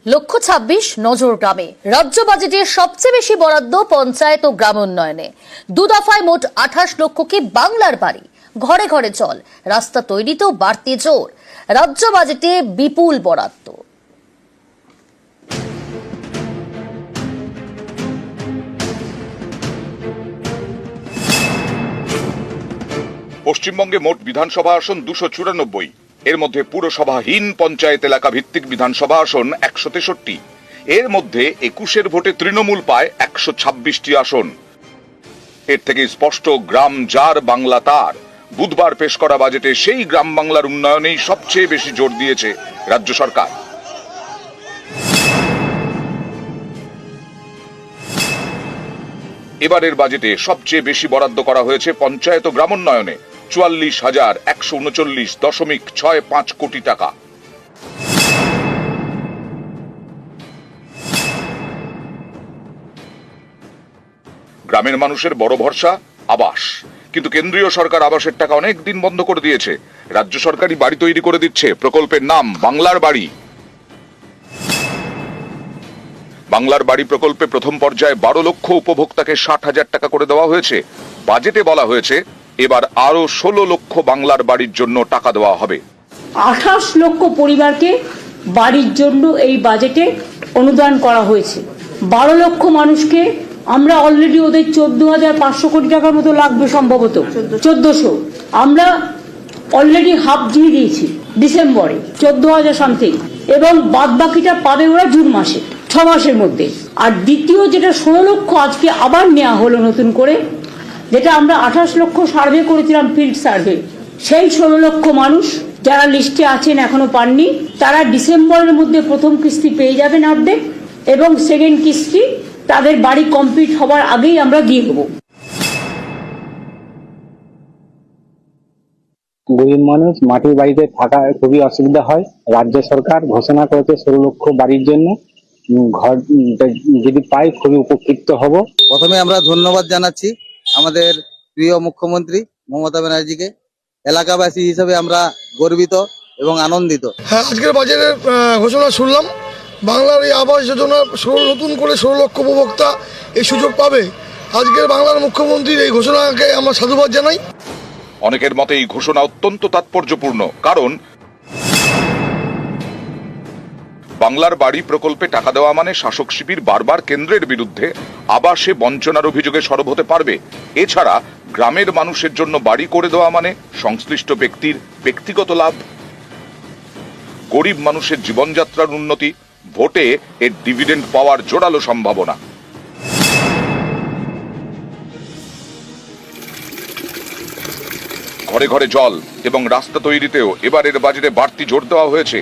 লক্ষ্য 26 নজর গ্রামে রাজ্য বাজেটের সবচেয়ে বেশি বরাদ্দ পঞ্চায়েত ও গ্রাম উন্নয়নে। দু দফায় মোট 28 লক্ষ কি বাংলার বাড়ি, ঘরে ঘরে জল, রাস্তা তৈরিতেও বাড়তি জোর। রাজ্য বাজেটে বিপুল বরাদ্দ। পশ্চিমবঙ্গে মোট বিধানসভা আসন 294, এর মধ্যে পুরসভাহীন পঞ্চায়েত এলাকা ভিত্তিক বিধানসভা আসন 163। এর মধ্যে 21-এর ভোটে তৃণমূল পায় 126টি আসন। এর থেকে স্পষ্ট গ্রাম যার বাংলা তার। বুধবার পেশ করা বাজেটে সেই গ্রাম বাংলার উন্নয়নেই সবচেয়ে বেশি জোর দিয়েছে রাজ্য সরকার। এবারের বাজেটে সবচেয়ে বেশি বরাদ্দ করা হয়েছে পঞ্চায়েত ও গ্রামোন্নয়নে 44,139.65 কোটি টাকা। গ্রামের মানুষের বড় ভরসা আবাস, কিন্তু কেন্দ্রীয় সরকার আবাসের টাকা অনেক দিন বন্ধ করে দিয়েছে। রাজ্য সরকারই বাড়ি তৈরি করে দিচ্ছে। প্রকল্পের নাম বাংলার বাড়ি। বাংলার বাড়ি প্রকল্পে প্রথম পর্যায়ে 12 লক্ষ উপভোক্তাকে 60,000 টাকা করে দেওয়া হয়েছে। বাজেটে বলা হয়েছে এবার আরো 16 লক্ষ বাংলার বাড়ির জন্য টাকা দেওয়া হবে। 28 লক্ষ পরিবারকে বাড়ির জন্য এই বাজেটে অনুদান করা হয়েছে। 12 লক্ষ মানুষকে আমরা অলরেডি ওদের 14,500 কোটি টাকার মতো লাগবে, সম্ভবত 1400। আমরা অলরেডি হাফ দিয়ে দিয়েছি ডিসেম্বরে 14,000 সামথিং, এবং বাদ বাকিটা পাবে ওরা জুন মাসে, 6 মাসের মধ্যে। আর দ্বিতীয় যেটা 16 লক্ষ আজকে আবার নেওয়া হলো নতুন করে, যেটা আমরা 28 লক্ষ সার্ভে করেছিলাম, ফিল্ড সার্ভে, সেই 16 লক্ষ মানুষ যারা লিস্টে আছেন এখনো পাননি, তারা ডিসেম্বরের মধ্যে প্রথম কিস্তি পেয়ে যাবেন অর্ধেক, এবং সেকেন্ড কিস্তি তাদের বাড়ি কমপ্লিট হবার আগেই আমরা দিয়ে দেবো। গরিব মানুষ মাটির বাড়িতে থাকা খুবই অসুবিধা হয়। রাজ্য সরকার ঘোষণা করেছে 16 লক্ষ বাড়ির জন্য। ঘর যদি পাই খুবই উপকৃত হব। প্রথমে আমরা ধন্যবাদ জানাচ্ছি আমাদের প্রিয় মুখ্যমন্ত্রী মমতা ব্যানার্জিকে। এলাকাবাসী হিসেবে আমরা গর্বিত এবং আনন্দিত। হ্যাঁ, আজকের বাজেটের ঘোষণা শুনলাম। বাংলার এই আবাস যোজনা নতুন করে 16 লক্ষ উপভোক্তা এই সুযোগ পাবে। আজকের বাংলার মুখ্যমন্ত্রীর এই ঘোষণাকে আমরা সাধুবাদ জানাই। অনেকের মতে এই ঘোষণা অত্যন্ত তাৎপর্যপূর্ণ, কারণ বাংলার বাড়ি প্রকল্পে টাকা দেওয়া মানে শাসক শিবির বারবার কেন্দ্রের বিরুদ্ধে আবাসে বঞ্চনার অভিযোগে সরব হতে পারবে। এছাড়া গ্রামের মানুষের জন্য বাড়ি করে দেওয়া মানে সংশ্লিষ্ট ব্যক্তির ব্যক্তিগত লাভ, গরিব মানুষের জীবনযাত্রার উন্নতি, ভোটে এর ডিভিডেন্ড পাওয়ার জোরালো সম্ভাবনা। ঘরে ঘরে জল এবং রাস্তা তৈরিতেও এবারের বাজেটে বাড়তি জোর দেওয়া হয়েছে।